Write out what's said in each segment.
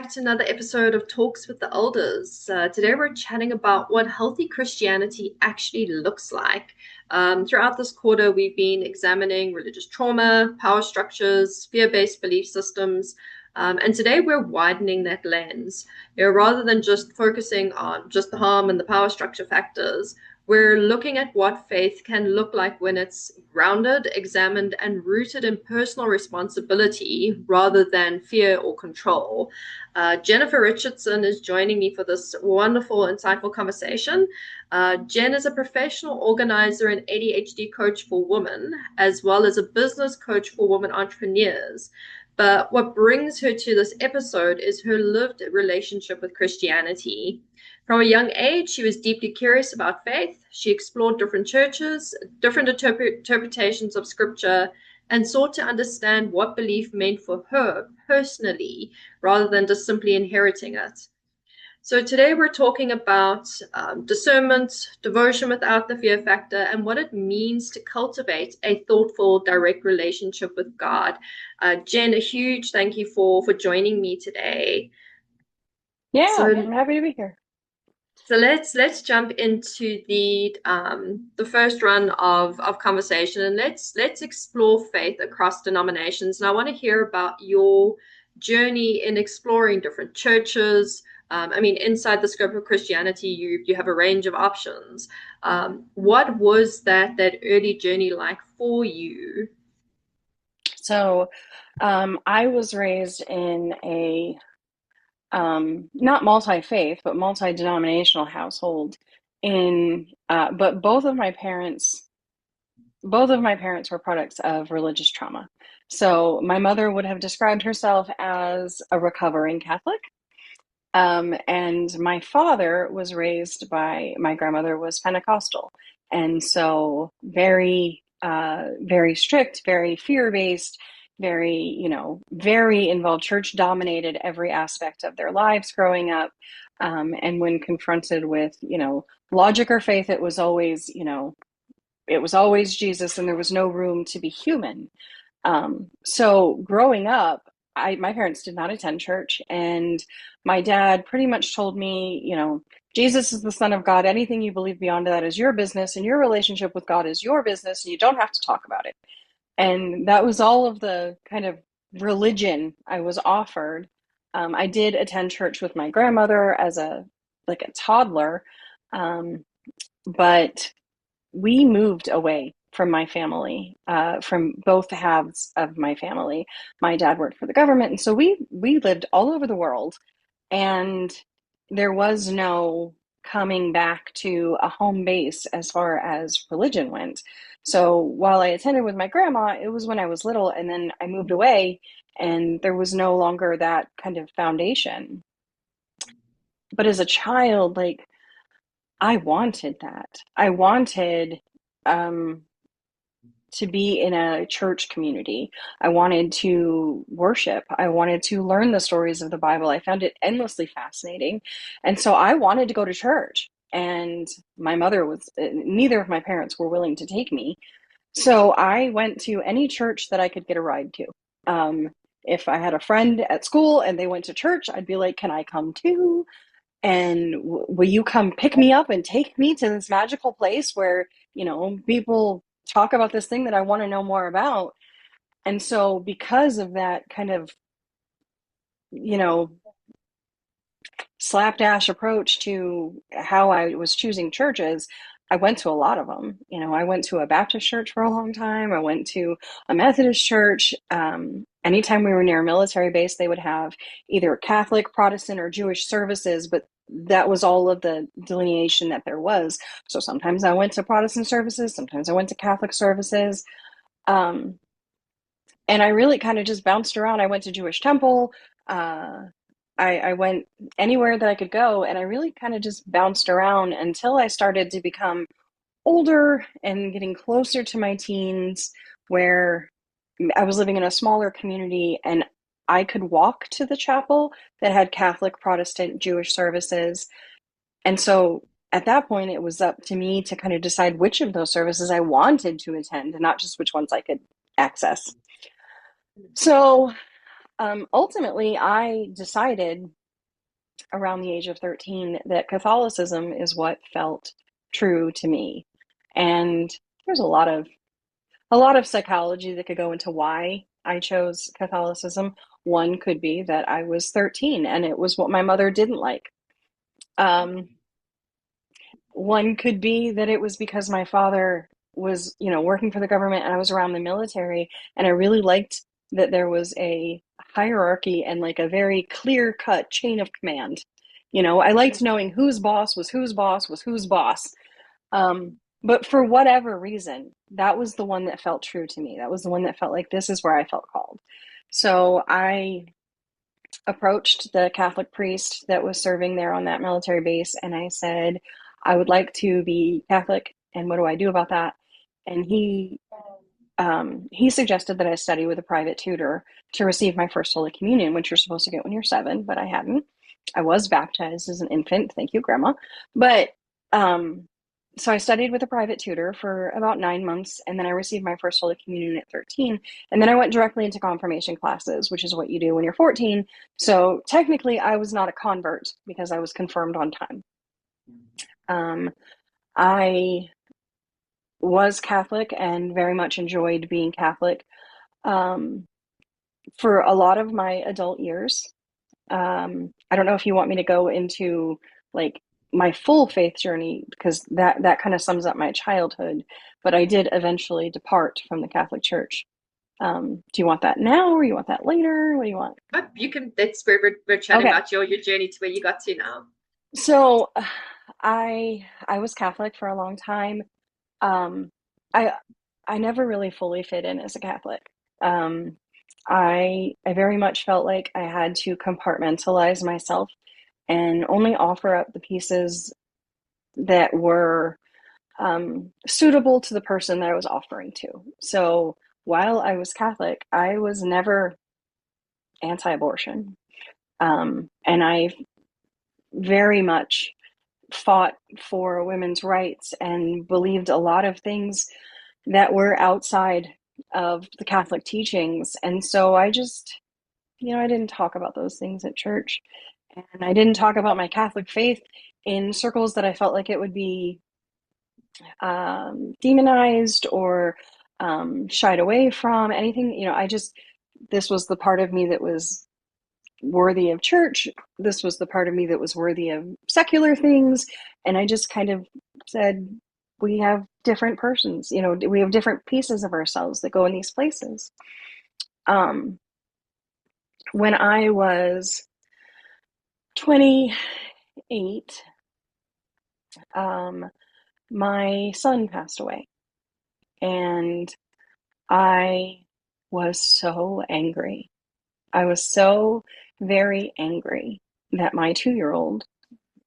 back to another episode of Talks with the Elders. Today we're chatting about what healthy Christianity actually looks like. Throughout this quarter, we've been examining religious trauma, power structures, fear-based belief systems, and today we're widening that lens. Rather than just focusing on just the harm and the power structure factors, we're looking at what faith can look like when it's grounded, examined, and rooted in personal responsibility rather than fear or control. Jennifer Richardson is joining me for this wonderful, insightful conversation. Jenn is a professional organizer and ADHD coach for women, as well as a business coach for women entrepreneurs. But what brings her to this episode is her lived relationship with Christianity. From a young age, she was deeply curious about faith. She explored different churches, different interpretations of scripture, and sought to understand what belief meant for her personally, rather than just simply inheriting it. So today we're talking about discernment, devotion without the fear factor, and what it means to cultivate a thoughtful, direct relationship with God. Jenn, a huge thank you for joining me today. Yeah, So I'm happy to be here. So let's jump into the first run of conversation, and let's explore faith across denominations. And I want to hear about your journey in exploring different churches. I mean, inside the scope of Christianity, you have a range of options. What was that early journey like for you? So, I was raised in a not multi-faith, but multi-denominational household. But both of my parents were products of religious trauma. So my mother would have described herself as a recovering Catholic. And my father was raised by my grandmother was Pentecostal, and so very strict, very fear-based, very involved. Church dominated every aspect of their lives growing up. And when confronted with, logic or faith, it was always Jesus, and there was no room to be human. So growing up, my parents did not attend church, and my dad pretty much told me, Jesus is the Son of God. Anything you believe beyond that is your business, and your relationship with God is your business, and you don't have to talk about it. And that was all of the kind of religion I was offered. I did attend church with my grandmother as a toddler, um, but we moved away from my family, from both halves of my family. My dad worked for the government, and so we lived all over the world, and there was no coming back to a home base as far as religion went. So while I attended with my grandma, it was when I was little, and then I moved away, and there was no longer that kind of foundation. But as a child, like, I wanted that. I wanted um, to be in a church community. I wanted to worship. I wanted to learn the stories of the Bible. I found it endlessly fascinating. And so I wanted to go to church. And neither of my parents were willing to take me. So I went to any church that I could get a ride to. If I had a friend at school and they went to church, I'd be like, can I come too? And will you come pick me up and take me to this magical place where, people talk about this thing that I want to know more about? And so because of that kind of, you know, slapdash approach to how I was choosing churches, I went to a lot of them. I went to a Baptist church for a long time. I went to a Methodist church. Anytime we were near a military base, they would have either Catholic, Protestant, or Jewish services, but that was all of the delineation that there was. So sometimes I went to Protestant services, sometimes I went to Catholic services. Um, and I really kind of just bounced around. I went to Jewish temple. Uh, I went anywhere that I could go, and I really kind of just bounced around until I started to become older and getting closer to my teens, where I was living in a smaller community and I could walk to the chapel that had Catholic, Protestant, Jewish services. And so at that point, it was up to me to kind of decide which of those services I wanted to attend and not just which ones I could access. So ultimately, I decided around the age of 13 that Catholicism is what felt true to me. And there's a lot of psychology that could go into why I chose Catholicism. One could be that I was 13 and it was what my mother didn't like. Um, One could be that it was because my father was, working for the government and I was around the military, and I really liked that there was a hierarchy and like a very clear cut chain of command. I liked knowing whose boss was whose boss was whose boss. But for whatever reason, that was the one that felt true to me. That was the one that felt like this is where I felt called. So I approached the Catholic priest that was serving there on that military base, and I said, I would like to be Catholic, and what do I do about that? And he suggested that I study with a private tutor to receive my first Holy Communion, which you're supposed to get when you're 7, but I hadn't. I was baptized as an infant, thank you, Grandma. But so I studied with a private tutor for about 9 months, and then I received my first Holy Communion at 13. And then I went directly into confirmation classes, which is what you do when you're 14. So technically, I was not a convert because I was confirmed on time. I was Catholic and very much enjoyed being Catholic um, for a lot of my adult years. I don't know if you want me to go into like my full faith journey because that kind of sums up my childhood, but I did eventually depart from the Catholic Church. Do you want that now or you want that later? What do you want? But you can, that's where we're chatting Okay. about your journey to where you got to now. So I was Catholic for a long time. Um, I I never really fully fit in as a Catholic. Um, I very much felt like I had to compartmentalize myself and only offer up the pieces that were suitable to the person that I was offering to. So while I was Catholic, I was never anti-abortion, and I very much fought for women's rights and believed a lot of things that were outside of the Catholic teachings. And so I just, I didn't talk about those things at church. And I didn't talk about my Catholic faith in circles that I felt like it would be demonized or shied away from anything. This was the part of me that was worthy of church. This was the part of me that was worthy of secular things. And I just kind of said, we have different persons, we have different pieces of ourselves that go in these places. When I was 28, um, my son passed away. And I was so angry. I was so very angry that my 2-year-old,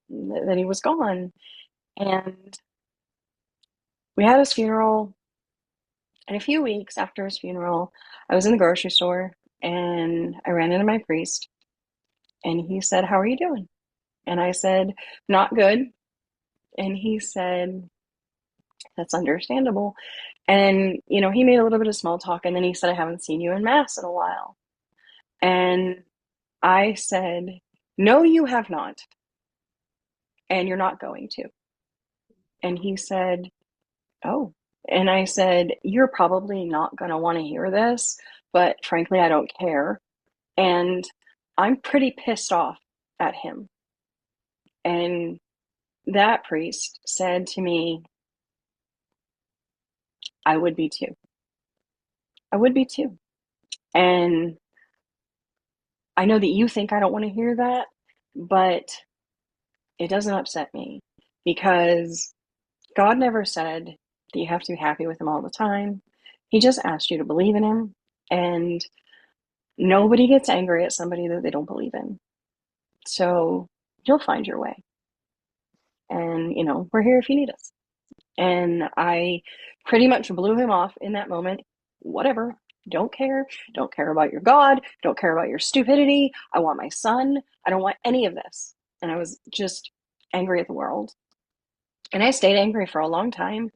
that he was gone. And we had his funeral. And a few weeks after his funeral, I was in the grocery store and I ran into my priest and he said, "How are you doing?" And I said, "Not good." And he said, "That's understandable." And, he made a little bit of small talk and then he said, "I haven't seen you in Mass in a while." And I said, "No, you have not. And you're not going to." And he said, "Oh." And I said, "You're probably not going to want to hear this, but frankly, I don't care. And I'm pretty pissed off at him." And that priest said to me, "I would be too. I would be too. And I know that you think I don't want to hear that, but it doesn't upset me because God never said that you have to be happy with him all the time. He just asked you to believe in him. And nobody gets angry at somebody that they don't believe in. So you'll find your way. And, we're here if you need us." And I pretty much blew him off in that moment. Whatever. Don't care. Don't care about your God. Don't care about your stupidity. I want my son. I don't want any of this. And I was just angry at the world. And I stayed angry for a long time.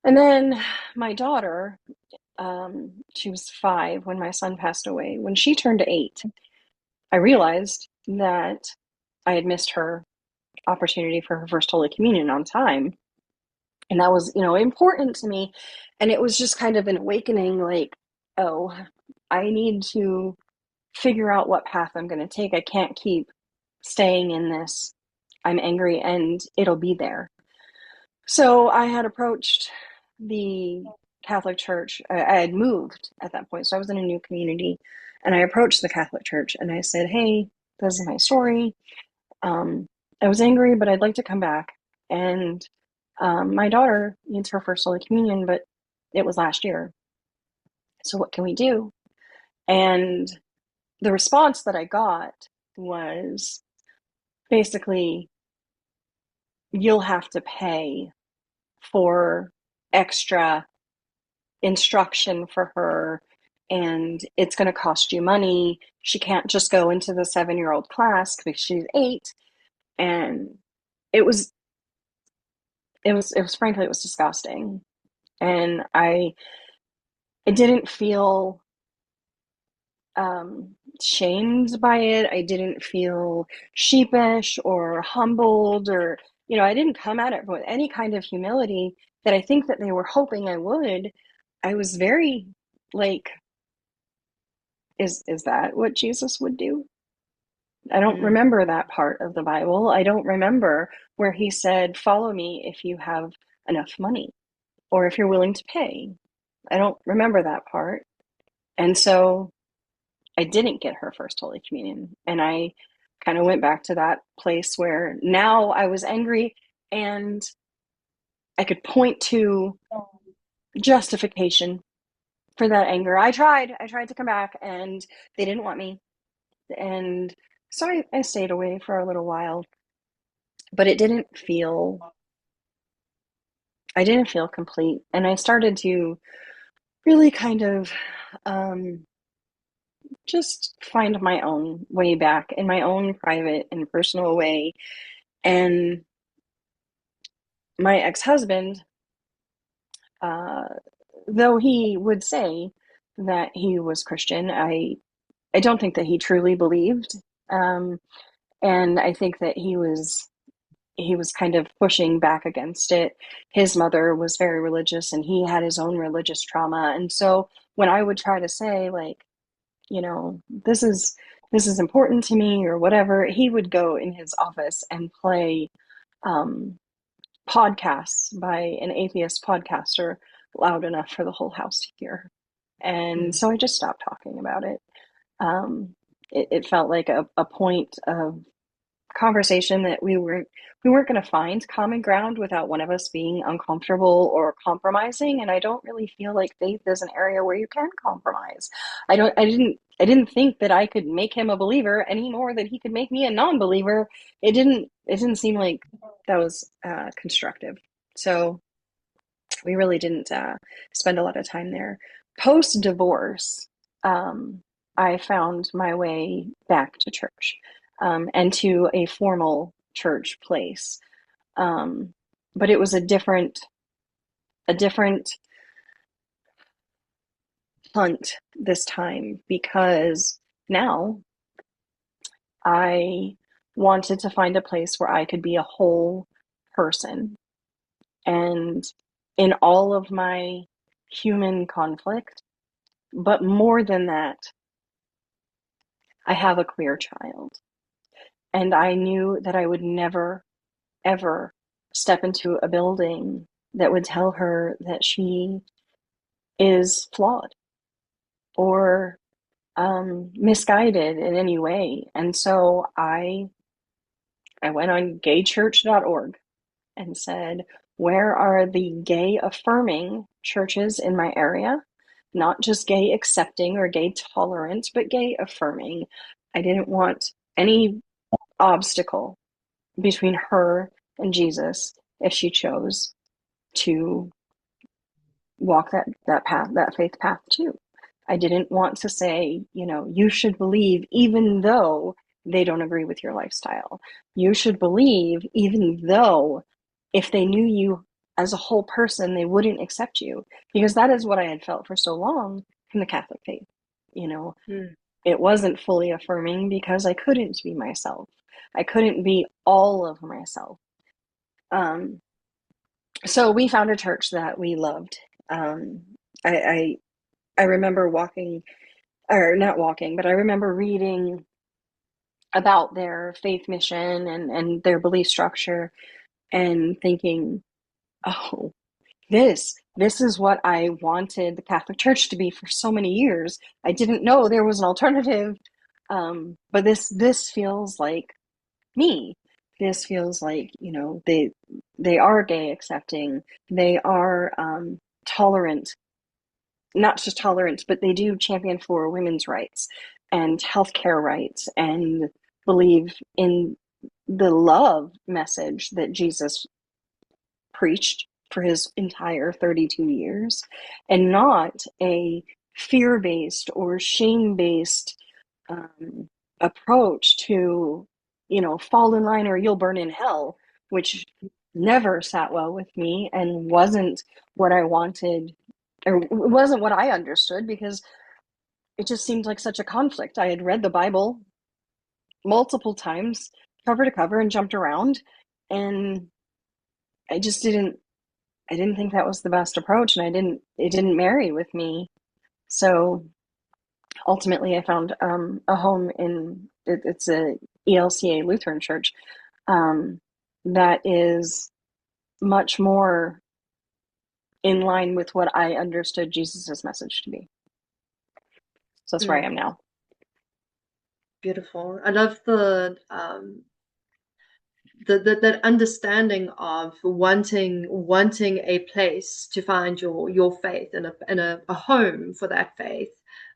And then my daughter, she was 5 when my son passed away. When she turned 8, I realized that I had missed her opportunity for her first Holy Communion on time. And that was, important to me. And it was just kind of an awakening, like, oh, I need to figure out what path I'm going to take. I can't keep staying in this. I'm angry and it'll be there. So I had approached the Catholic Church. I had moved at that point, so I was in a new community. And I approached the Catholic Church and I said, hey, this is my story. Um, I was angry, but I'd like to come back. And my daughter needs her first Holy Communion, but it was last year. So what can we do? And the response that I got was basically, you'll have to pay for extra instruction for her, and it's going to cost you money. She can't just go into the 7-year-old class because she's 8. And it was frankly, it was disgusting. And I didn't feel shamed by it. I didn't feel sheepish or humbled, or, I didn't come at it with any kind of humility that I think that they were hoping I would. I was very like, is that what Jesus would do? I don't Mm, remember that part of the Bible. I don't remember where he said, follow me if you have enough money or if you're willing to pay. I don't remember that part. And so I didn't get her first Holy Communion. And I kind of went back to that place where now I was angry and I could point to justification for that anger. I tried to come back and they didn't want me. And so I stayed away for a little while, but I didn't feel complete. And I started to really kind of um, just find my own way back in my own private and personal way. And my ex-husband, uh, though he would say that he was Christian, I don't think that he truly believed. Um, and I think that he was kind of pushing back against it. His mother was very religious and he had his own religious trauma. And so when I would try to say, like, this is important to me or whatever, he would go in his office and play um, podcasts by an atheist podcaster loud enough for the whole house to hear. And mm, so I just stopped talking about it. It felt like a point of conversation that we weren't going to find common ground without one of us being uncomfortable or compromising. And I don't really feel like faith is an area where you can compromise. I didn't think that I could make him a believer any more than he could make me a non-believer. It didn't seem like that was constructive. So we really didn't spend a lot of time there. Post divorce, I found my way back to church, and to a formal church place. Um, but it was a different hunt this time, because now I wanted to find a place where I could be a whole person. And in all of my human conflict, but more than that, I have a queer child. And I knew that I would never, ever step into a building that would tell her that she is flawed or misguided in any way. And so I went on gaychurch.org and said, where are the gay affirming churches in my area? Not just gay accepting or gay tolerant, but gay affirming. I didn't want any obstacle between her and Jesus if she chose to walk that path, that faith path too. I didn't want to say, you should believe even though they don't agree with your lifestyle. You should believe even though if they knew you as a whole person, they wouldn't accept you. Because that is what I had felt for so long from the Catholic faith. You know, mm, it wasn't fully affirming because I couldn't be myself. I couldn't be all of myself. Um, so we found a church that we loved. Um, I, I remember walking, or not walking, but I remember reading about their faith mission and their belief structure and thinking, oh, this is what I wanted the Catholic Church to be for so many years. I didn't know there was an alternative, but this feels like me. This feels like, they are gay accepting. They are tolerant, not just tolerant, but they do champion for women's rights and healthcare rights and believe in the love message that Jesus preached for his entire 32 years, and not a fear-based or shame-based um, approach to, fall in line or you'll burn in hell, which never sat well with me and wasn't what I wanted, or wasn't what I understood, because it just seemed like such a conflict. I had read the Bible multiple times, cover to cover, and jumped around, and I just didn't think that was the best approach, and it didn't marry with me. So ultimately I found a home it's a ELCA Lutheran church, um, that is much more in line with what I understood Jesus's message to be. So that's where I Mm, am now. beautiful. I love that understanding of wanting a place to find your faith and a home for that faith.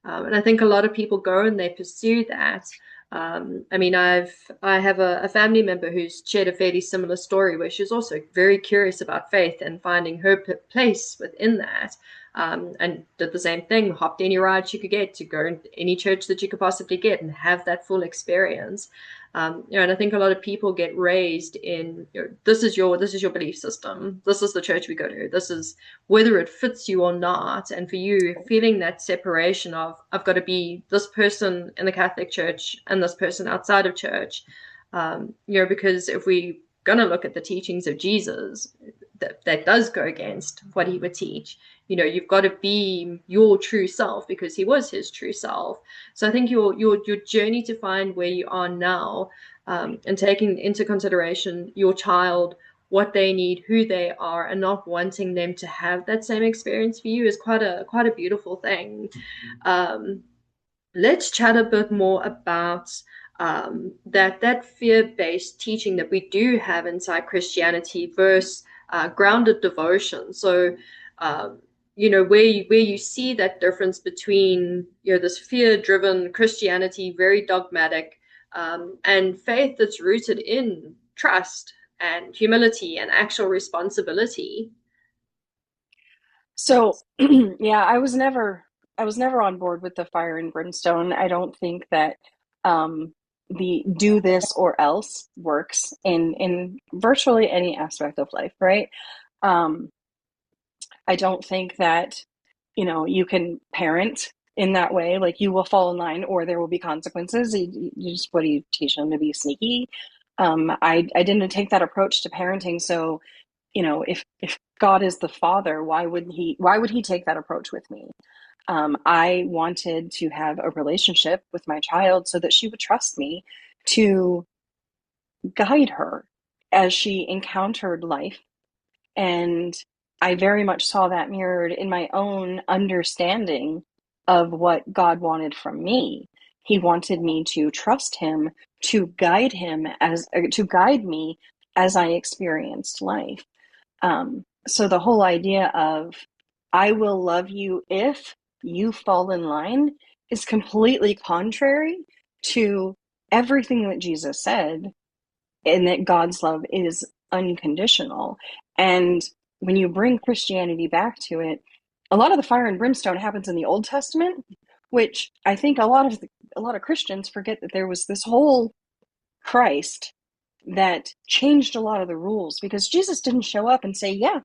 And I think a lot of people go and they pursue that. I mean, I have a family member who's shared a fairly similar story where she's also very curious about faith and finding her place within that. And did the same thing, hopped any ride she could get to go in any church that you could possibly get and have that full experience. And I think a lot of people get raised in, this is your belief system. This is the church we go to. This is whether it fits you or not. And for you, feeling that separation of I've got to be this person in the Catholic Church and this person outside of church. Because if we going to look at the teachings of Jesus, that does go against what he would teach. You've got to be your true self because he was his true self. So I think your journey to find where you are now, and taking into consideration your child, what they need, who they are, and not wanting them to have that same experience for you is quite a beautiful thing. Um, let's chat a bit more about that fear-based teaching that we do have inside Christianity versus grounded devotion. So, where you see that difference between this fear-driven Christianity, very dogmatic, and faith that's rooted in trust and humility and actual responsibility. So yeah, I was never on board with the fire and brimstone. I don't think that the do this or else works in virtually any aspect of life, right? Um, I don't think that, you can parent in that way. Like, you will fall in line or there will be consequences. You just, what do you teach them, to be sneaky? I didn't take that approach to parenting. So, if God is the father, why would he take that approach with me? I wanted to have a relationship with my child so that she would trust me to guide her as she encountered life. And I very much saw that mirrored in my own understanding of what God wanted from me. He wanted me to trust him, to guide me as I experienced life. So the whole idea of I will love you if you fall in line is completely contrary to everything that Jesus said, and that God's love is unconditional. And when you bring Christianity back to it, a lot of the fire and brimstone happens in the Old Testament, which I think a lot of Christians forget that there was this whole Christ that changed a lot of the rules, because Jesus didn't show up and say, "Yeah,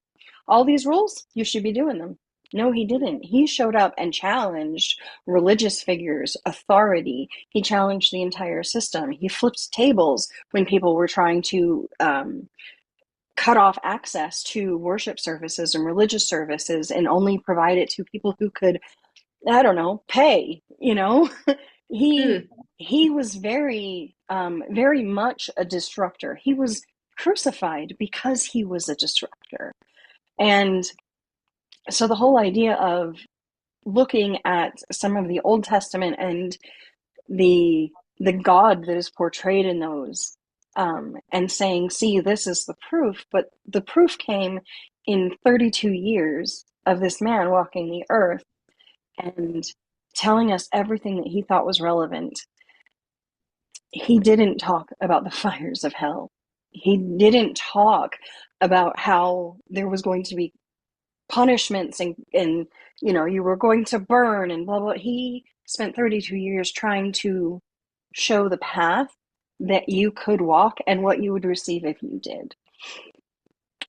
all these rules, you should be doing them." No, he didn't. He showed up and challenged religious figures, authority. He challenged the entire system. He flipped tables when people were trying to cut off access to worship services and religious services and only provide it to people who could, I don't know, pay, you know? he Mm, he was very much a disruptor. He was crucified because he was a disruptor. And so the whole idea of looking at some of the Old Testament and the God that is portrayed in those, and saying, "See, this is the proof," but the proof came in 32 years of this man walking the earth and telling us everything that he thought was relevant. He didn't talk about the fires of hell. He didn't talk about how there was going to be punishments and you were going to burn and blah blah. He spent 32 years trying to show the path that you could walk and what you would receive if you did.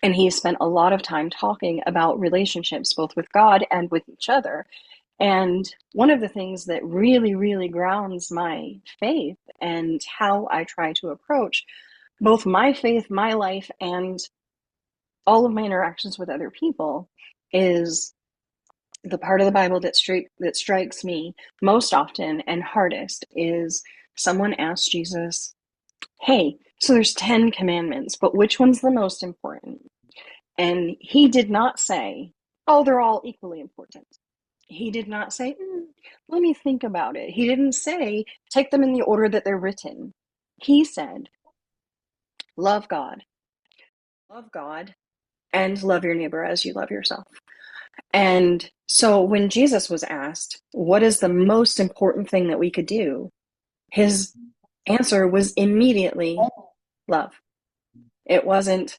And he spent a lot of time talking about relationships both with God and with each other. And one of the things that really, really grounds my faith and how I try to approach both my faith, my life, and all of my interactions with other people is the part of the Bible that strikes me most often and hardest is someone asked Jesus, "Hey, so there's 10 commandments, but which one's the most important?" And he did not say, "Oh, they're all equally important." He did not say, "Let me think about it." He didn't say, "Take them in the order that they're written." He said, "Love God, love God, and love your neighbor as you love yourself." And so when Jesus was asked, "What is the most important thing that we could do?" his answer was immediately love. It wasn't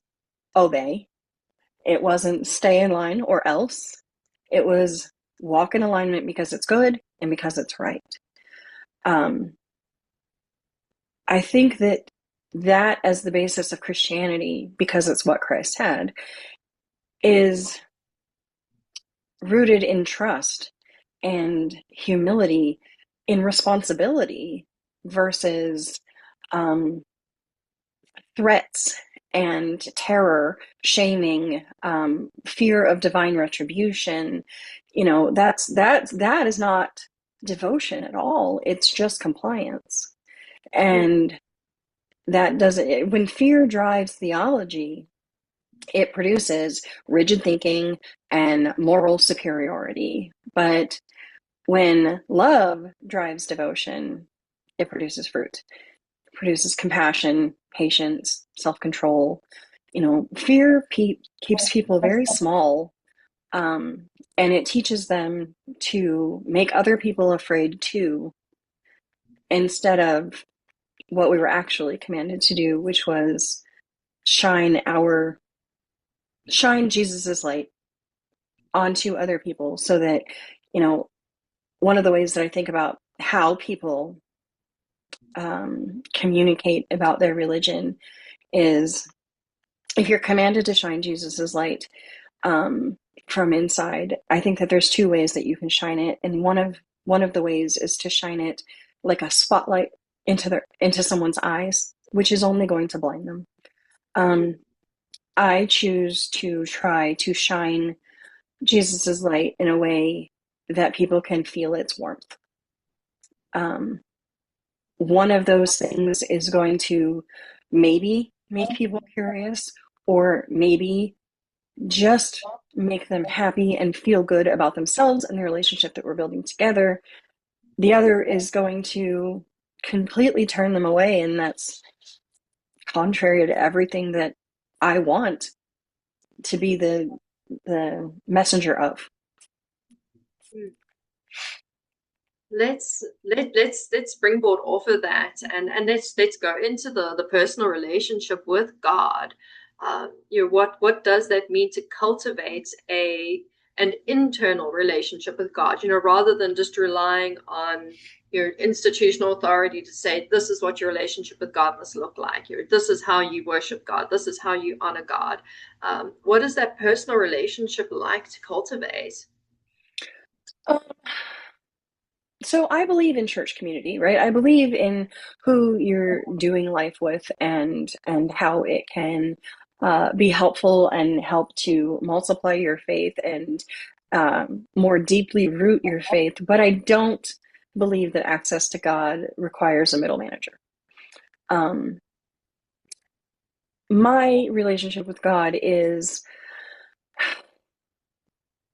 obey. It wasn't stay in line or else. It was walk in alignment because it's good and because it's right. Um, I think that as the basis of Christianity, because it's what Christ had, is rooted in trust and humility, in responsibility versus um, threats and terror, shaming, fear of divine retribution. That is not devotion at all. It's just compliance. mm, And that doesn't, when fear drives theology, it produces rigid thinking and moral superiority. But when love drives devotion, it produces fruit. It produces compassion, patience, self-control. Fear keeps people very small, and it teaches them to make other people afraid too, instead of what we were actually commanded to do, which was shine our shine Jesus's light onto other people, so that you know one of the ways that I think about how people communicate about their religion is, if you're commanded to shine Jesus's light um, from inside, I think that there's two ways that you can shine it, and one of the ways is to shine it like a spotlight into someone's eyes, which is only going to blind them. Um, I choose to try to shine Jesus's light in a way that people can feel its warmth. Um, One of those things is going to maybe make people curious, or maybe just make them happy and feel good about themselves and the relationship that we're building together. The other is going to completely turn them away, and that's contrary to everything that I want to be the messenger of. mm. Let's springboard off of that, and let's go into the personal relationship with God. What does that mean to cultivate an internal relationship with God? Rather than just relying on your institutional authority to say this is what your relationship with God must look like. This is how you worship God. This is how you honor God. What is that personal relationship like to cultivate? Um, so I believe in church community, right? I believe in who you're doing life with and how it can be helpful and help to multiply your faith and more deeply root your faith. But I don't believe that access to God requires a middle manager. Um, my relationship with God is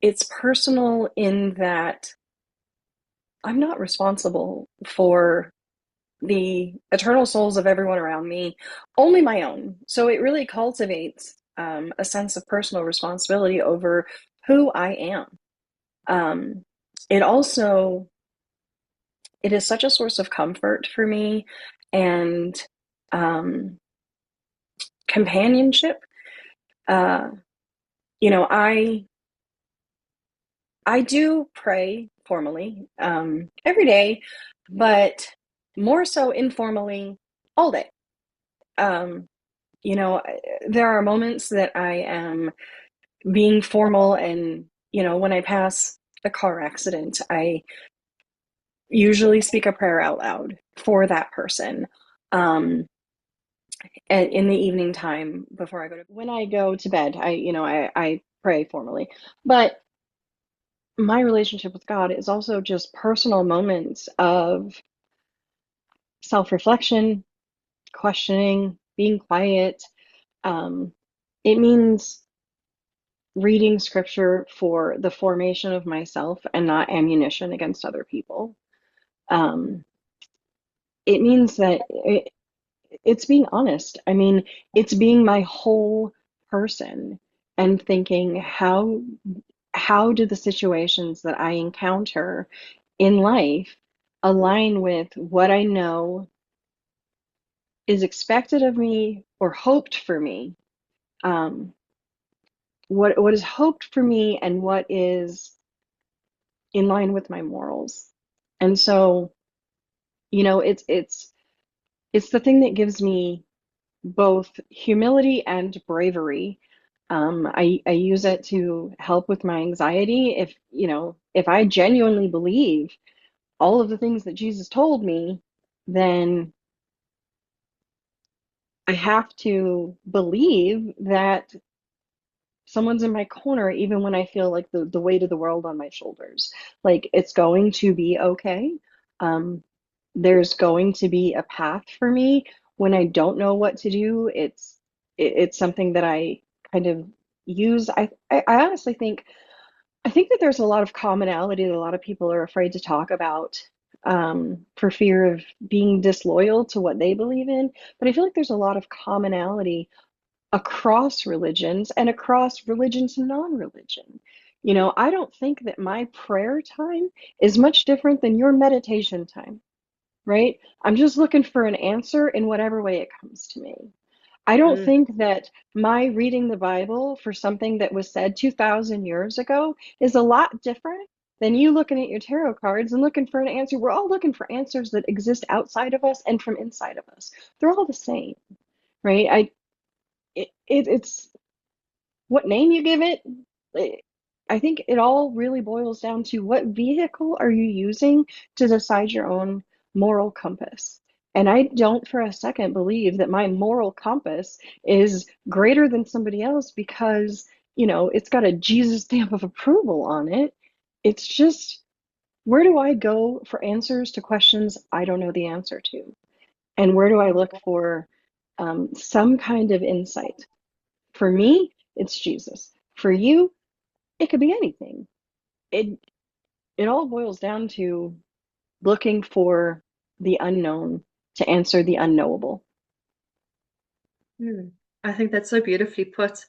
it's personal in that I'm not responsible for the eternal souls of everyone around me, only my own. So it really cultivates a sense of personal responsibility over who I am. Um, it also it is such a source of comfort for me and um, companionship. Uh, you know, I do pray formally every day, but more so informally all day. Um, you know, there are moments that I am being formal, and, you know, when I pass a car accident, I usually speak a prayer out loud for that person. Um, in the evening time before I go to when I go to bed, I pray formally. But my relationship with God is also just personal moments of self-reflection, questioning, being quiet. Um, it means reading scripture for the formation of myself and not ammunition against other people. Um, it means that it's being honest. I mean, it's being my whole person and thinking how do the situations that I encounter in life align with what I know is expected of me or hoped for me. Um, what is hoped for me and what is in line with my morals. And so, you know, it's the thing that gives me both humility and bravery. I use it to help with my anxiety. If, you know, if I genuinely believe all of the things that Jesus told me, then I have to believe that someone's in my corner, even when I feel like the weight of the world on my shoulders. Like it's going to be okay. Um, there's going to be a path for me when I don't know what to do. It's something that I kind of use. I honestly think I think that there's a lot of commonality that a lot of people are afraid to talk about for fear of being disloyal to what they believe in. But I feel like there's a lot of commonality across religions and across religion to non-religion. You know, I don't think that my prayer time is much different than your meditation time, right? I'm just looking for an answer in whatever way it comes to me. I don't Mm. think that my reading the Bible for something that was said 2,000 years ago is a lot different than you looking at your tarot cards and looking for an answer. We're all looking for answers that exist outside of us and from inside of us. They're all the same, right? It's what name you give it. I think it all really boils down to what vehicle are you using to decide your own moral compass. And I don't for a second believe that my moral compass is greater than somebody else because, you know, it's got a Jesus stamp of approval on it. It's just, where do I go for answers to questions I don't know the answer to? And where do I look for some kind of insight? For me, it's Jesus. For you, it could be anything. It it all boils down to looking for the unknown to answer the unknowable. Hmm. I think that's so beautifully put.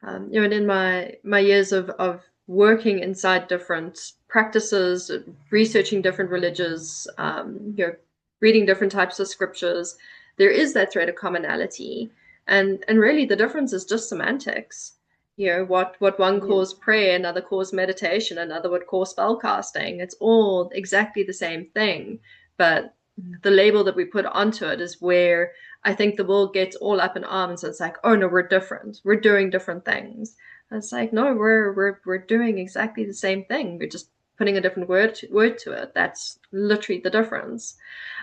You know, and in my years of working inside different practices, researching different religions, you know, reading different types of scriptures, there is that thread of commonality, and really the difference is just semantics. You know, what one Yeah. calls prayer, another calls meditation, another would call spell casting. It's all exactly the same thing, but the label that we put onto it is where I think the world gets all up in arms. It's like, oh no, we're different. We're doing different things. And it's like, no, we're doing exactly the same thing. We're just putting a different word to it. That's literally the difference.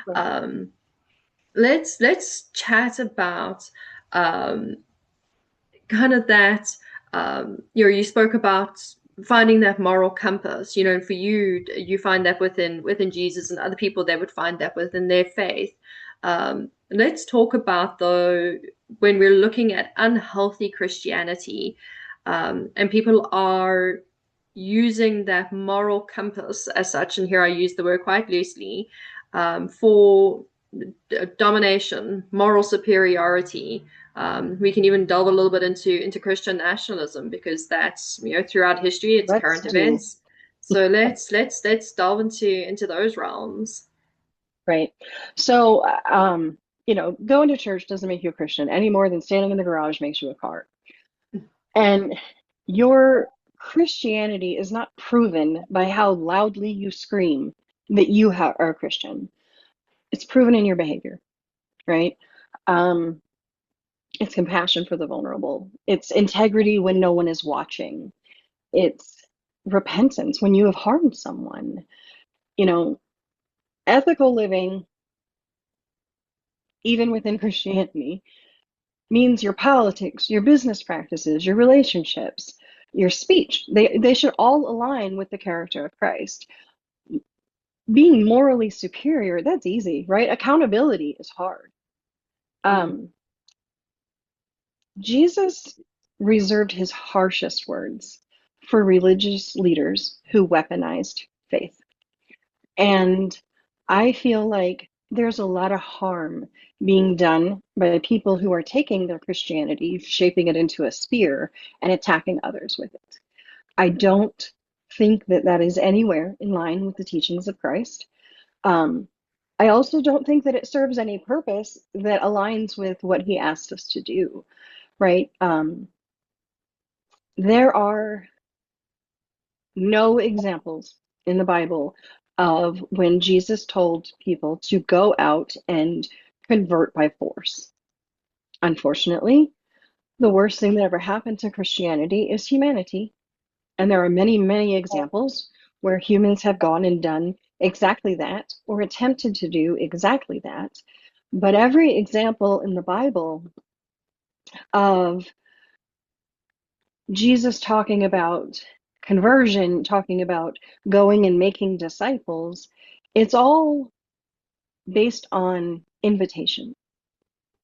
Right. Um, let's chat about um, kind of that. You spoke about finding that moral compass. For you, you find that within Jesus, and other people they would find that within their faith. Let's talk about though when we're looking at unhealthy Christianity, and people are using that moral compass as such, and here I use the word quite loosely, for domination, moral superiority. We can even delve a little bit into Christian nationalism because that's throughout history, it's Let's current do. events. So let's delve into those realms. Right. So, going to church doesn't make you a Christian any more than standing in the garage makes you a car. And your Christianity is not proven by how loudly you scream that you are a Christian. It's proven in your behavior, right? Um, it's compassion for the vulnerable. It's integrity when no one is watching. It's repentance when you have harmed someone. You know, ethical living, even within Christianity, means your politics, your business practices, your relationships, your speech. They should all align with the character of Christ. Being morally superior, that's easy, right? Accountability is hard. Mm. Um, Jesus reserved his harshest words for religious leaders who weaponized faith. And I feel like there's a lot of harm being done by people who are taking their Christianity, shaping it into a spear, and attacking others with it. I don't think that that is anywhere in line with the teachings of Christ. Um, I also don't think that it serves any purpose that aligns with what he asked us to do, right? There are no examples in the Bible of when Jesus told people to go out and convert by force. Unfortunately, the worst thing that ever happened to Christianity is humanity. And there are many, many examples where humans have gone and done exactly that or attempted to do exactly that. But every example in the Bible of Jesus talking about conversion, talking about going and making disciples, it's all based on invitation.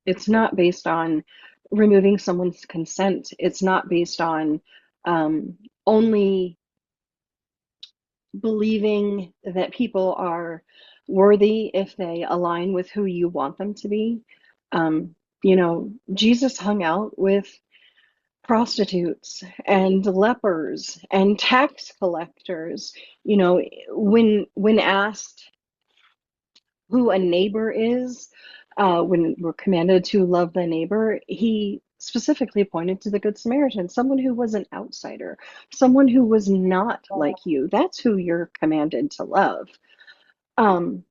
It's not based on removing someone's consent. It's not based on only believing that people are worthy if they align with who you want them to be. Jesus hung out with prostitutes and lepers and tax collectors. When asked who a neighbor is, when we're commanded to love the neighbor, he specifically pointed to the Good Samaritan, someone who was an outsider, someone who was not like you. That's who you're commanded to love. Um,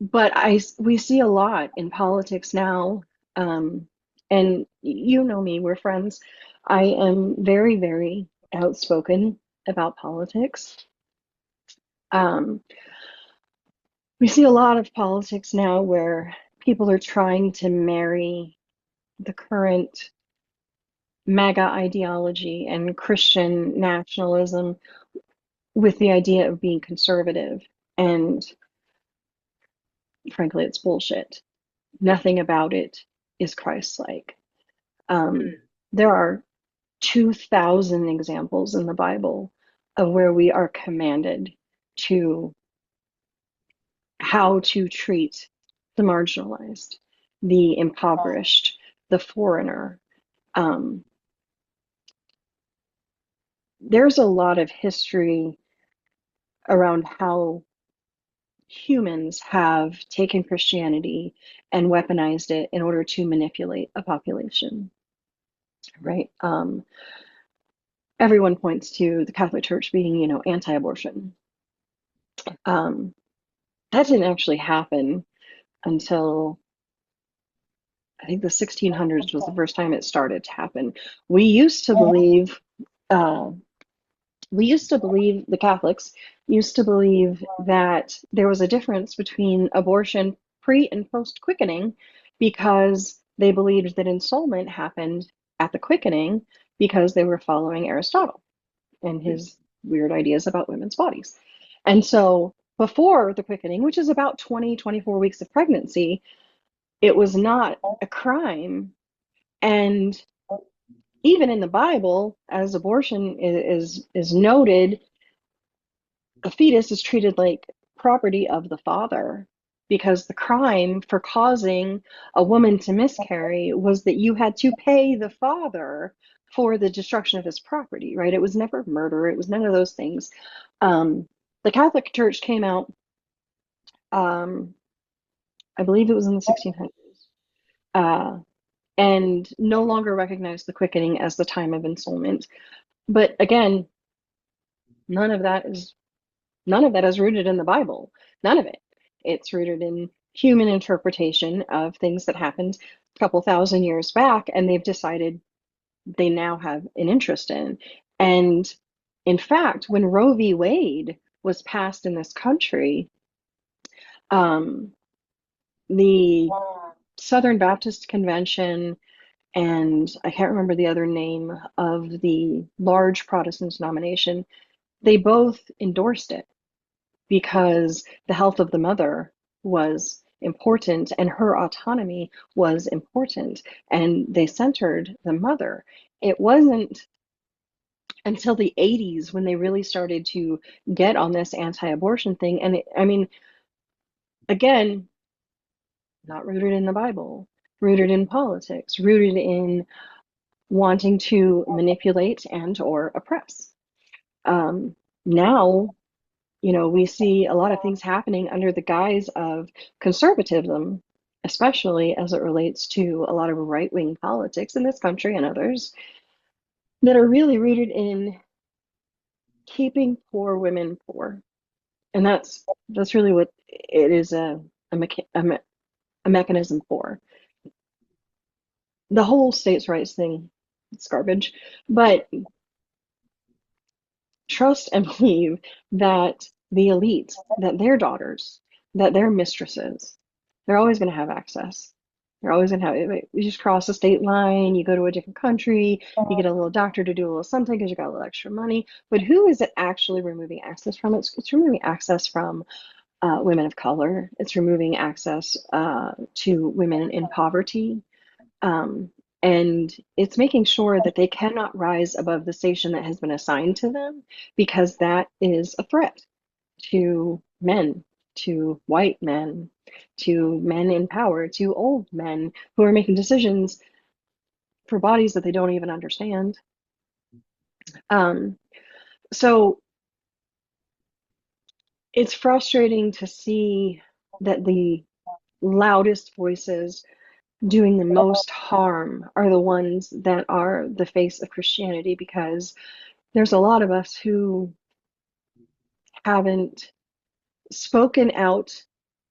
but we see a lot in politics now, and you know me, we're friends. I am very, very outspoken about politics. Um, we see a lot of politics now where people are trying to marry the current MAGA ideology and Christian nationalism with the idea of being conservative. And frankly, it's bullshit. Nothing about it is Christ-like. Um, Mm. there are 2,000 examples in the Bible of where we are commanded to how to treat the marginalized, the impoverished, the foreigner. Um, there's a lot of history around how humans have taken Christianity and weaponized it in order to manipulate a population, right? Everyone points to the Catholic Church being, anti-abortion. Um, that didn't actually happen until I think the 1600s was the first time it started to happen. We used to believe uh, We used to believe, the Catholics used to believe that there was a difference between abortion pre and post quickening because they believed that ensoulment happened at the quickening because they were following Aristotle and his weird ideas about women's bodies. And so before the quickening, which is about 20, 24 weeks of pregnancy, it was not a crime. And even in the Bible, as abortion is noted, the fetus is treated like property of the father because the crime for causing a woman to miscarry was that you had to pay the father for the destruction of his property, right? It was never murder. It was none of those things. The Catholic Church came out, um, I believe it was in the 1600s, uh, and no longer recognized the quickening as the time of ensoulment. But again, none of that is none of that is rooted in the Bible. None of it. It's rooted in human interpretation of things that happened a couple thousand years back, and they've decided they now have an interest in. And in fact, when Roe v. Wade was passed in this country, um, the Southern Baptist Convention and I can't remember the other name of the large Protestant denomination, they both endorsed it because the health of the mother was important and her autonomy was important, and they centered the mother. It wasn't until the 80s when they really started to get on this anti-abortion thing. And I mean, again, not rooted in the Bible, rooted in politics, rooted in wanting to manipulate and or oppress. Um, Now, we see a lot of things happening under the guise of conservatism, especially as it relates to a lot of right-wing politics in this country and others that are really rooted in keeping poor women poor. And that's really what it is a, mecha- a, me- a mechanism for. The whole states' rights thing, it's garbage. But trust and believe that the elite, that their daughters, that their mistresses, they're always going to have access. They're always going to have it. You just cross the state line, you go to a different country, you get a little doctor to do a little something because you got a little extra money. But who is it actually removing access from? It's removing access from women of color. It's removing access to women in poverty. Um, and it's making sure that they cannot rise above the station that has been assigned to them because that is a threat to men, to white men, to men in power, to old men who are making decisions for bodies that they don't even understand. Um, so it's frustrating to see that the loudest voices doing the most harm are the ones that are the face of Christianity because there's a lot of us who haven't spoken out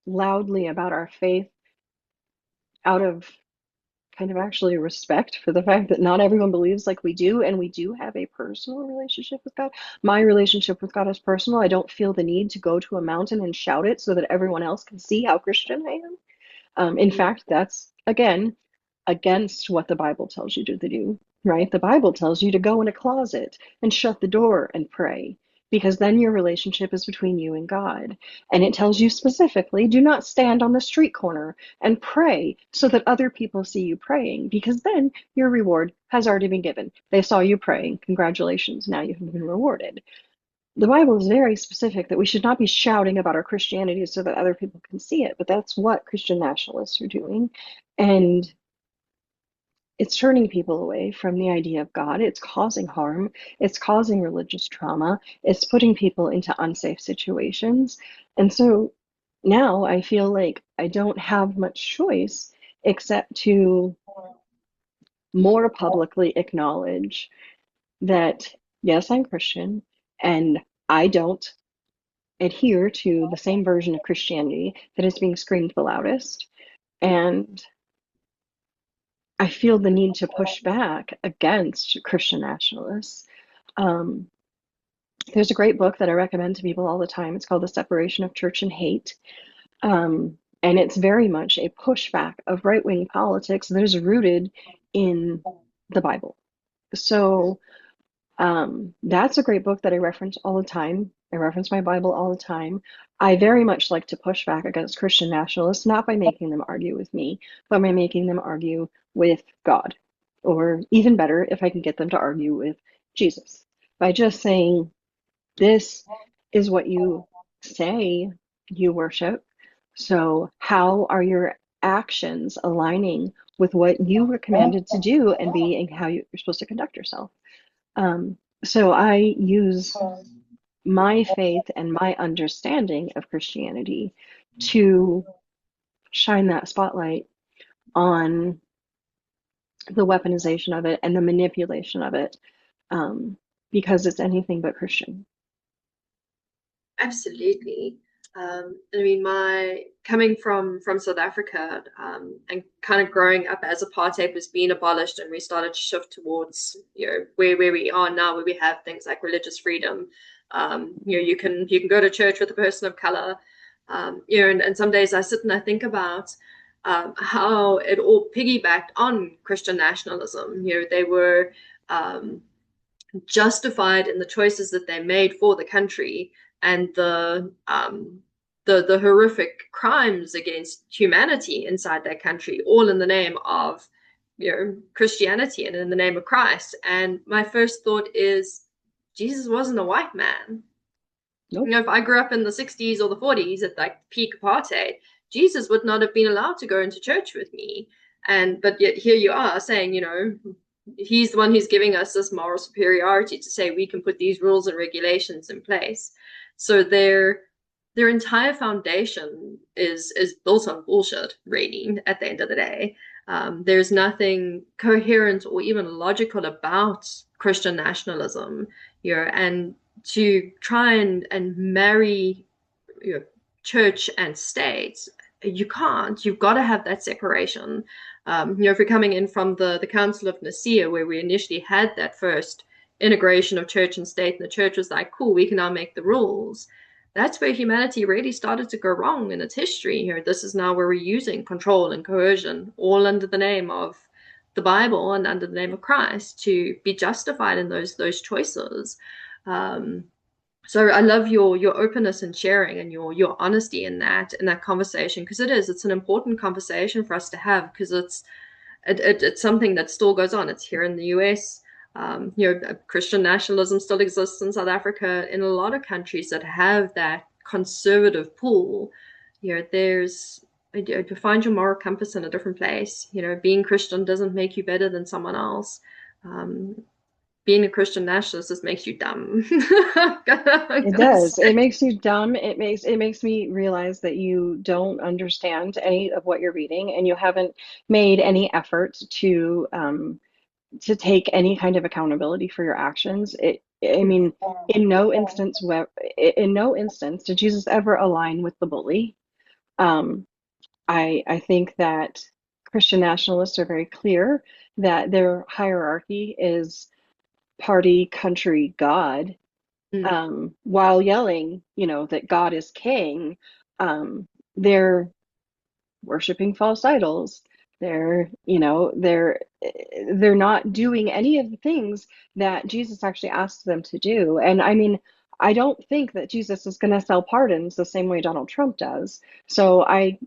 loudly about our faith out of kind of actually respect for the fact that not everyone believes like we do, and we do have a personal relationship with God. My relationship with God is personal. I don't feel the need to go to a mountain and shout it so that everyone else can see how Christian I am. In fact, that's again against what the Bible tells you to do, right? The Bible tells you to go in a closet and shut the door and pray because then your relationship is between you and God. And it tells you specifically do not stand on the street corner and pray so that other people see you praying because then your reward has already been given. They saw you praying. Congratulations, now you have been rewarded. The Bible is very specific that we should not be shouting about our Christianity so that other people can see it, but that's what Christian nationalists are doing. And it's turning people away from the idea of God. It's causing harm. It's causing religious trauma. It's putting people into unsafe situations. And so now I feel like I don't have much choice except to more publicly acknowledge that, yes, I'm Christian and I don't adhere to the same version of Christianity that is being screamed the loudest. And I feel the need to push back against Christian nationalists. Um, There's a great book that I recommend to people all the time. It's called The Separation of Church and Hate. And it's very much a pushback of right-wing politics that is rooted in the Bible. So that's a great book that I reference all the time. I reference my Bible all the time. I very much like to push back against Christian nationalists, not by making them argue with me, but by making them argue with God. Or even better, if I can get them to argue with Jesus. By just saying, this is what you say you worship. So, how are your actions aligning with what you were commanded to do and be and how you're supposed to conduct yourself? So, I use my faith and my understanding of Christianity to shine that spotlight on the weaponization of it and the manipulation of it, um, because it's anything but Christian. Absolutely. I mean, my coming from South Africa, and kind of growing up as apartheid was being abolished, and we started to shift towards, where we are now, where we have things like religious freedom. You can go to church with a person of color. And some days I sit and I think about how it all piggybacked on Christian nationalism. They were justified in the choices that they made for the country, and the horrific crimes against humanity inside that country, all in the name of Christianity and in the name of Christ. And my first thought is, Jesus wasn't a white man. Nope. If I grew up in the 60s or the 40s at like peak apartheid, Jesus would not have been allowed to go into church with me. But yet here you are saying, he's the one who's giving us this moral superiority to say we can put these rules and regulations in place. So their entire foundation is built on bullshit, really, at the end of the day. There's nothing coherent or even logical about Christian nationalism, and to try and marry, church and state, you can't. You've got to have that separation. If you're coming in from the Council of Nicaea, where we initially had that first integration of church and state, and the church was like, cool, we can now make the rules. That's where humanity really started to go wrong in its history. This is now where we're using control and coercion, all under the name of the Bible and under the name of Christ, to be justified in those choices. Um, so I love your openness and sharing, and your honesty in that conversation, because it's an important conversation for us to have, because it's something that still goes on. It's here in the US. Christian nationalism still exists in South Africa, in a lot of countries that have that conservative pull. There's to find your moral compass in a different place. Being Christian doesn't make you better than someone else. Um, Being a Christian nationalist just makes you dumb. I'm It gonna does. It say. makes you dumb. It makes me realize that you don't understand any of what you're reading, and you haven't made any effort to take any kind of accountability for your actions. I mean, in no instance, in no instance did Jesus ever align with the bully. Um, I think that Christian nationalists are very clear that their hierarchy is party, country, God, Mm. while yelling, that God is king. They're worshiping false idols. They're not doing any of the things that Jesus actually asked them to do. And I mean, I don't think that Jesus is going to sell pardons the same way Donald Trump does. So I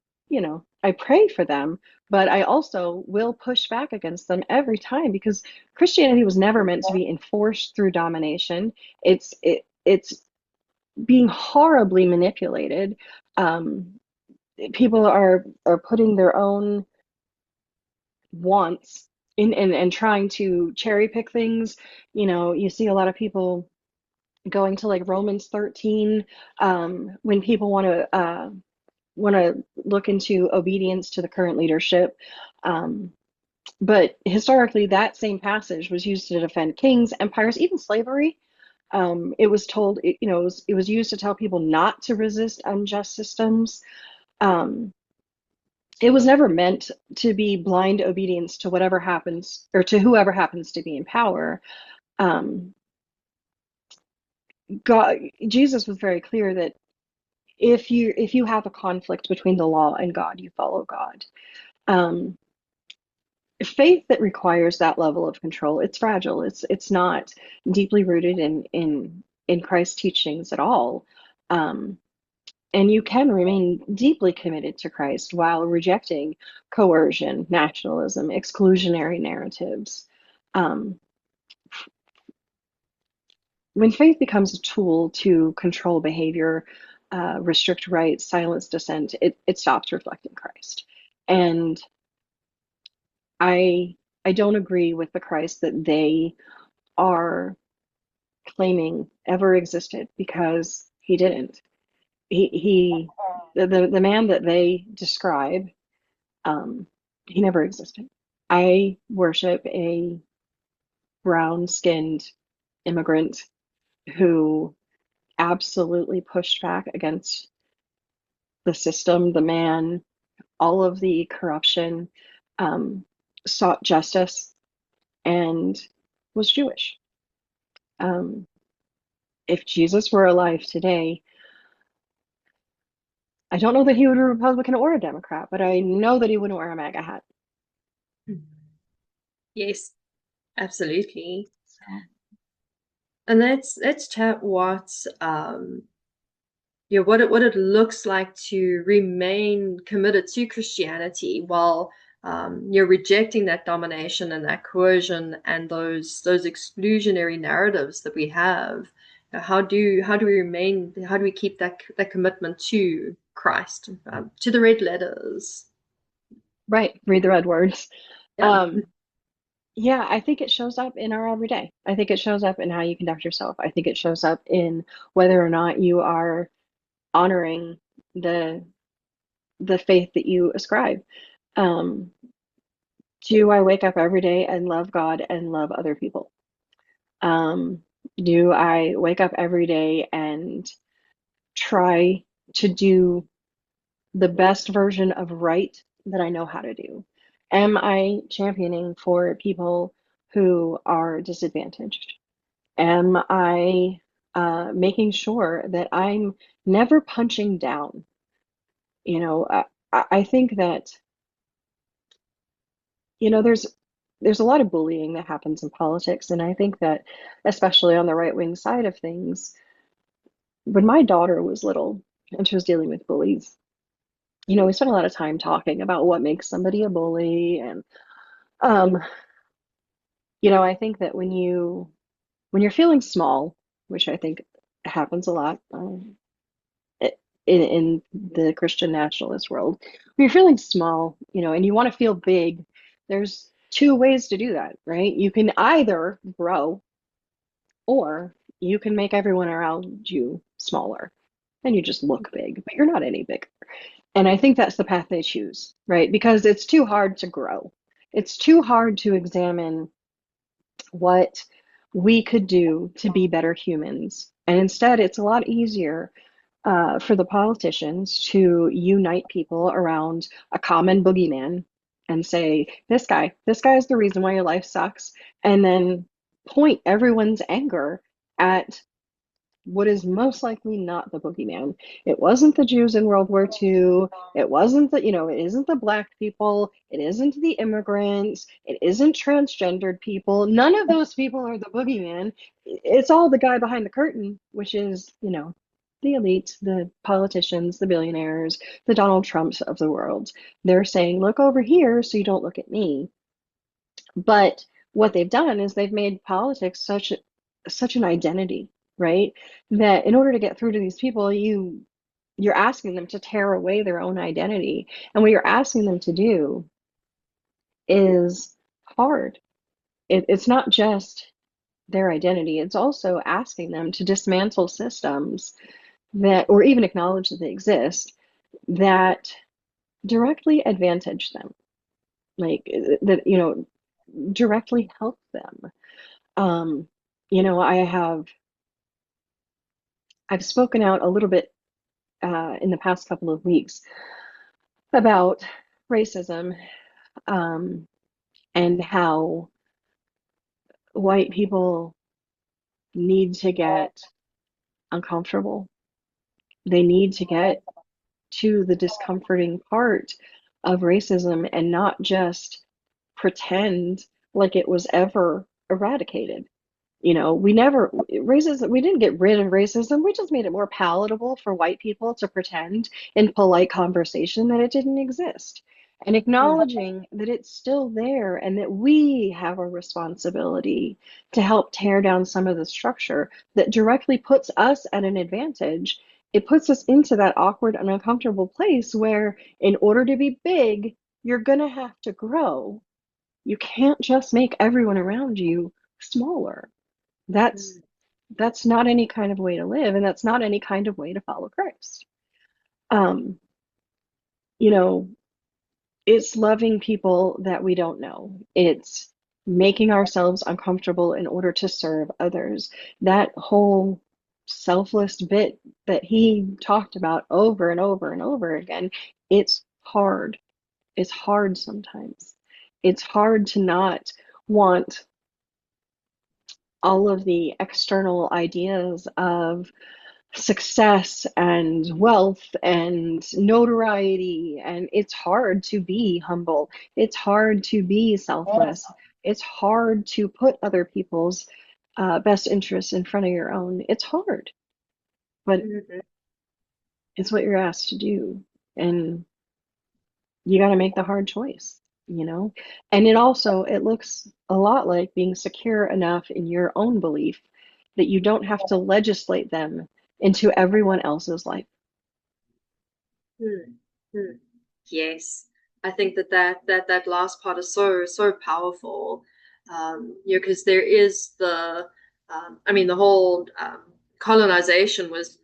pray for them, but I also will push back against them every time, because Christianity was never meant to be enforced through domination. It's being horribly manipulated. Um, People are putting their own wants in and trying to cherry pick things. You see a lot of people going to like Romans 13, when people want to look into obedience to the current leadership. But historically, that same passage was used to defend kings, empires, even slavery. It was told, it was used to tell people not to resist unjust systems. Um, it was never meant to be blind obedience to whatever happens or to whoever happens to be in power. Um, God, Jesus was very clear that if you have a conflict between the law and God, you follow God. Um, Faith that requires that level of control, it's fragile. It's not deeply rooted in Christ's teachings at all. Um, and you can remain deeply committed to Christ while rejecting coercion, nationalism, exclusionary narratives. Um, when faith becomes a tool to control behavior, restrict rights, silence dissent, it stops reflecting Christ. And I I don't agree with the Christ that they are claiming ever existed, because he didn't. He the man that they describe, um, he never existed. I worship a brown-skinned immigrant who absolutely pushed back against the system, the man, all of the corruption, um, sought justice, and was Jewish. Um, if Jesus were alive today, I don't know that he would be a Republican or a Democrat, but I know that he wouldn't wear a MAGA hat. Yes, absolutely. So, And let's chat what what it looks like to remain committed to Christianity while you're rejecting that domination and that coercion and those exclusionary narratives that we have. How do we remain? How do we keep that commitment to Christ, to the red letters? right, read the red words. Yeah. Um, yeah, I think it shows up in our everyday. I think it shows up in how you conduct yourself. I think it shows up in whether or not you are honoring the the faith that you ascribe. Um, do I wake up every day and love God and love other people? Um, do I wake up every day and try to do the best version of right that I know how to do? Am I championing for people who are disadvantaged? Am I making sure that I'm never punching down? You know, I think that, there's a lot of bullying that happens in politics, and I think that, especially on the right wing side of things, when my daughter was little and she was dealing with bullies, we spent a lot of time talking about what makes somebody a bully. And um, I think that when you're feeling small, which I think happens a lot, in the Christian nationalist world, when you're feeling small, and you want to feel big, there's two ways to do that, right? You can either grow, or you can make everyone around you smaller and you just look big, but you're not any bigger. And I think that's the path they choose, right? Because it's too hard to grow. It's too hard to examine what we could do to be better humans. And instead, it's a lot easier for the politicians to unite people around a common boogeyman and say, this guy is the reason why your life sucks, and then point everyone's anger at what is most likely not the boogeyman. It wasn't the Jews in World War II. It wasn't it isn't the black people. It isn't the immigrants. It isn't transgendered people. None of those people are the boogeyman. It's all the guy behind the curtain, which is, the elite, the politicians, the billionaires, the Donald Trumps of the world. They're saying, look over here so you don't look at me. But what they've done is they've made politics such an identity, right? That in order to get through to these people, you're asking them to tear away their own identity. And what you're asking them to do is hard. It's not just their identity, it's also asking them to dismantle systems that, or even acknowledge that they exist, that directly advantage them, like that, directly help them. Um, I have I've spoken out a little bit in the past couple of weeks about racism, um, and how white people need to get uncomfortable. They need to get to the discomforting part of racism and not just pretend like it was ever eradicated. We never racism, we didn't get rid of racism. We just made it more palatable for white people to pretend in polite conversation that it didn't exist. And acknowledging that it's still there and that we have a responsibility to help tear down some of the structure that directly puts us at an advantage. It puts us into that awkward and uncomfortable place where, in order to be big, you're going to have to grow. You can't just make everyone around you smaller. That's Mm, that's not any kind of way to live, and that's not any kind of way to follow Christ. Um, you know, it's loving people that we don't know. It's making ourselves uncomfortable in order to serve others. That whole selfless bit that he talked about over and over and over again, it's hard. It's hard sometimes. It's hard to not want all of the external ideas of success and wealth and notoriety. And it's hard to be humble. It's hard to be selfless. It's hard to put other people's best interests in front of your own. It's hard, but mhm, it's what you're asked to do. And you got to make the hard choice. And it looks a lot like being secure enough in your own belief that you don't have to legislate them into everyone else's life. mm, mm. Yes, I think that last part is so powerful. Because there is I mean, the whole colonization was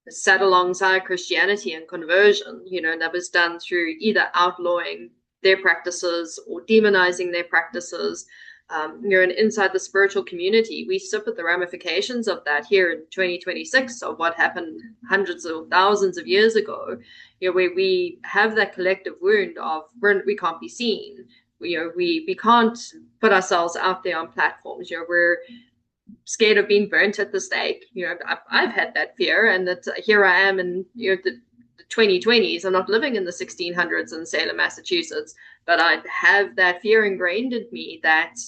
set alongside Christianity and conversion, and that was done through either outlawing their practices or demonizing their practices. And inside the spiritual community, we suffer the ramifications of that here in 2026 of what happened hundreds of thousands of years ago, where we have that collective wound of we can't be seen. We can't put ourselves out there on platforms. We're scared of being burnt at the stake. I've had that fear, and that here I am in the 2020s. I'm not living in the 1600s in Salem, Massachusetts, but I have that fear ingrained in me that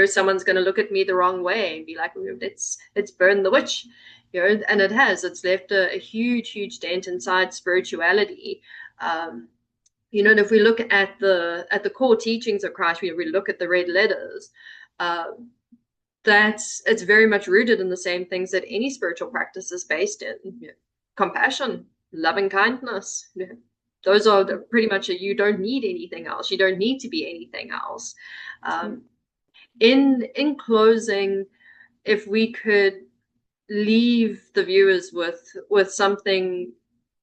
someone's going to look at me the wrong way and be like, let's burn the witch. And it has. It's left a huge dent inside spirituality. And if we look at the core teachings of Christ, we look at the red letters. Um, it's very much rooted in the same things that any spiritual practice is based in. Compassion, loving kindness. Those are pretty much you don't need anything else. You don't need to be anything else. Um, in closing, if we could leave the viewers with something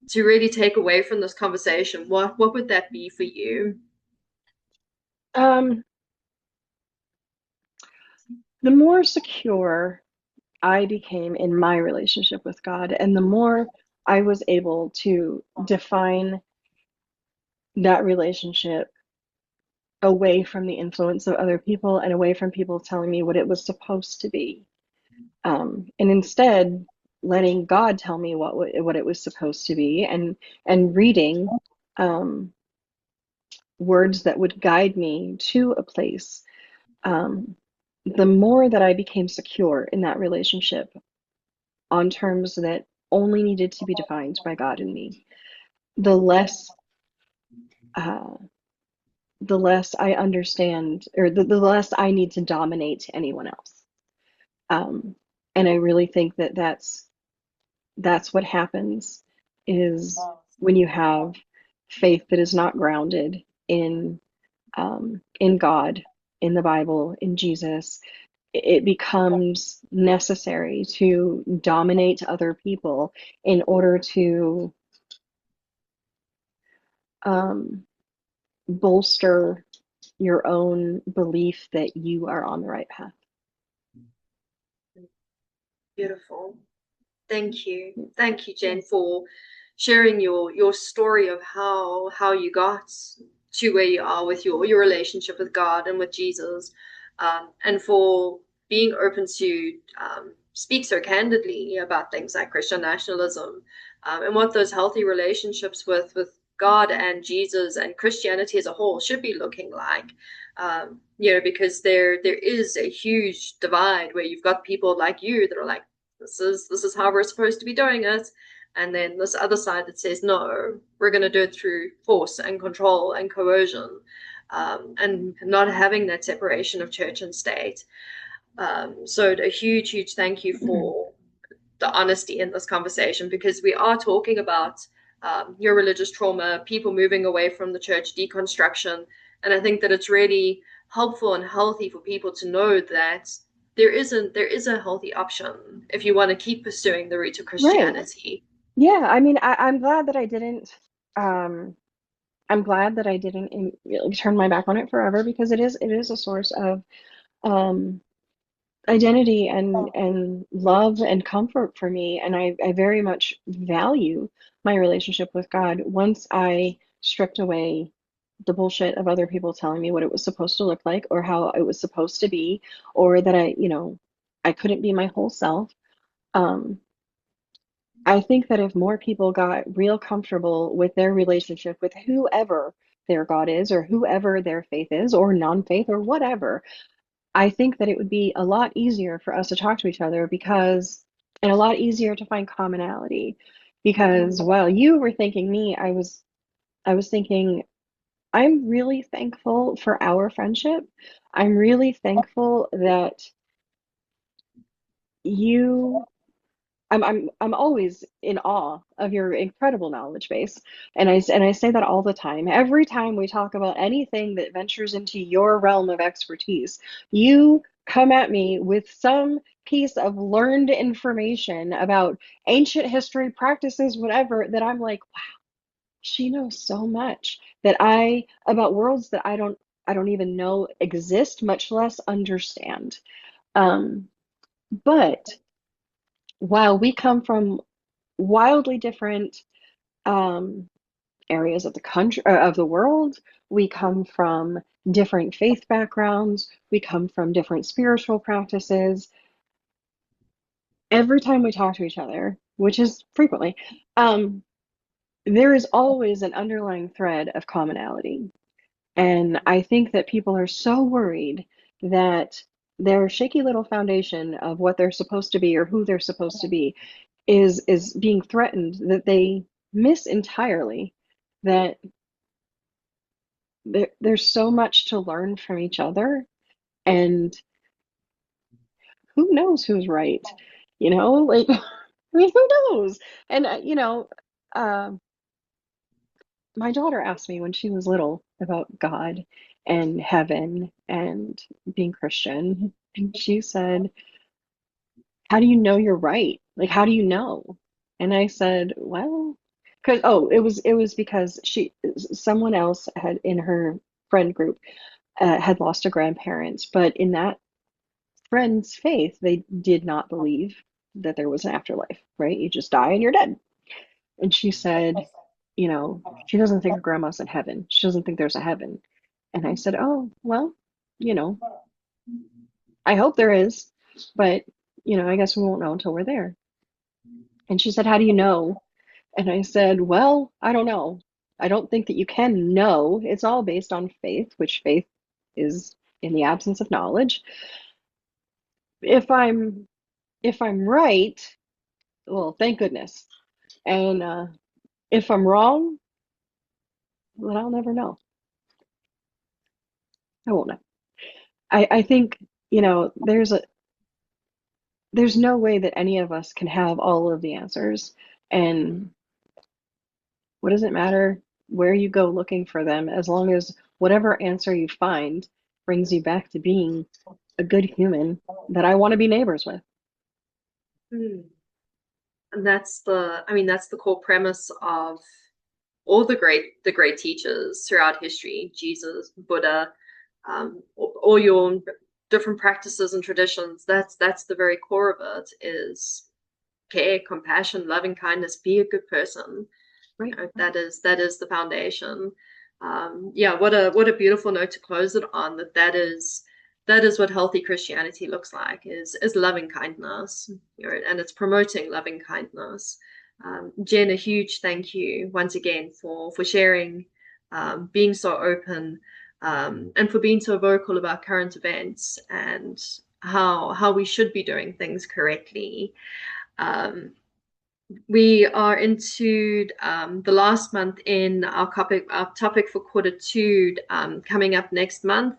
to really take away from this conversation, what would that be for you? Um, the more secure I became in my relationship with God, and the more I was able to define that relationship away from the influence of other people and away from people telling me what it was supposed to be. And instead, letting God tell me what it was supposed to be, and reading um, words that would guide me to a place. Um, the more that I became secure in that relationship on terms that only needed to be defined by God and me, the less uh, the less I understand, or the less I need to dominate anyone else. Um, and I really think that that's what happens is when you have faith that is not grounded in God, in the Bible, in Jesus. It becomes necessary to dominate other people in order to um, bolster your own belief that you are on the right path. Beautiful. Thank you. Thank you, Jen, for sharing your story of how you got to where you are with your relationship with God and with Jesus, and for being open to speak so candidly about things like Christian nationalism, and what those healthy relationships with God and Jesus and Christianity as a whole should be looking like. Because there is a huge divide where you've got people like you that are like, this is how we're supposed to be doing it, and then this other side that says no, we're going to do it through force and control and coercion, and not having that separation of church and state. So a huge, huge thank you for the honesty in this conversation, because we are talking about your religious trauma, people moving away from the church, deconstruction. And I think that it's really helpful and healthy for people to know that there is a healthy option if you want to keep pursuing the root of Right. Christianity. Yeah, I mean, I'm glad that I didn't um I'm glad that I didn't turn my back on it forever, because it is a source of um identity and love and comfort for me, and I very much value my relationship with God once I stripped away the bullshit of other people telling me what it was supposed to look like or how it was supposed to be, or that I couldn't be my whole self. um I think that if more people got real comfortable with their relationship with whoever their God is, or whoever their faith is, or non-faith, or whatever, I think that it would be a lot easier for us to talk to each other, and a lot easier to find commonality. Because while you were thanking me, I was thinking, I'm really thankful for our friendship. I'm really thankful that you I'm always in awe of your incredible knowledge base. And I say that all the time. Every time we talk about anything that ventures into your realm of expertise, you come at me with some piece of learned information about ancient history, practices, whatever, that I'm like, wow, she knows so much that I about worlds that I don't even know exist, much less understand. Um, but while we come from wildly different um, areas of the country, of the world. We come from different faith backgrounds. We come from different spiritual practices. Every time we talk to each other, which is frequently, um, there is always an underlying thread of commonality. And I think that people are so worried that their shaky little foundation of what they're supposed to be or who they're supposed to be is being threatened, that they miss entirely that there's so much to learn from each other, and who knows who's right, like, I mean, who knows? And uh, my daughter asked me when she was little about God and heaven and being Christian, and she said, how do you know you're right? Like, how do you know? And I said, well, because it was because someone else had in her friend group had lost a grandparent, but in that friend's faith, they did not believe that there was an afterlife, right? You just die and you're dead. And she said, she doesn't think her grandma's in heaven. She doesn't think there's a heaven. And I said, oh, well, you know, I hope there is, but, I guess we won't know until we're there. And she said, how do you know? And I said, well, I don't know. I don't think that you can know. It's all based on faith, which faith is in the absence of knowledge. If I'm if I'm right, well, thank goodness. And if I'm wrong, then I'll never know. I won't know. I think, there's no way that any of us can have all of the answers. And what does it matter where you go looking for them, as long as whatever answer you find brings you back to being a good human that I want to be neighbors with. Mm. And that's the core premise of all the great teachers throughout history, Jesus, Buddha, all your different practices and traditions. That's the very core of it, is care, compassion, loving kindness, be a good person. Right. That is the foundation. Yeah, what a beautiful note to close it on. That is that is what healthy Christianity looks like, is loving kindness, and it's promoting loving kindness. Jenn, a huge thank you once again for sharing, being so open, and for being so vocal about current events and how we should be doing things correctly. Um, we are into the last month in our topic for quarter 2, coming up next month,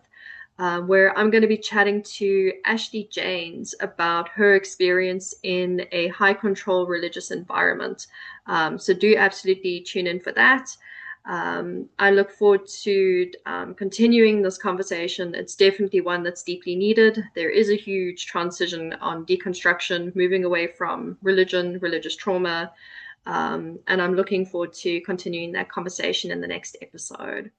where I'm going to be chatting to Ashley Janes about her experience in a high control religious environment. So do absolutely tune in for that. I look forward to continuing this conversation. It's definitely one that's deeply needed. There is a huge transition on deconstruction, moving away from religion, religious trauma, and I'm looking forward to continuing that conversation in the next episode.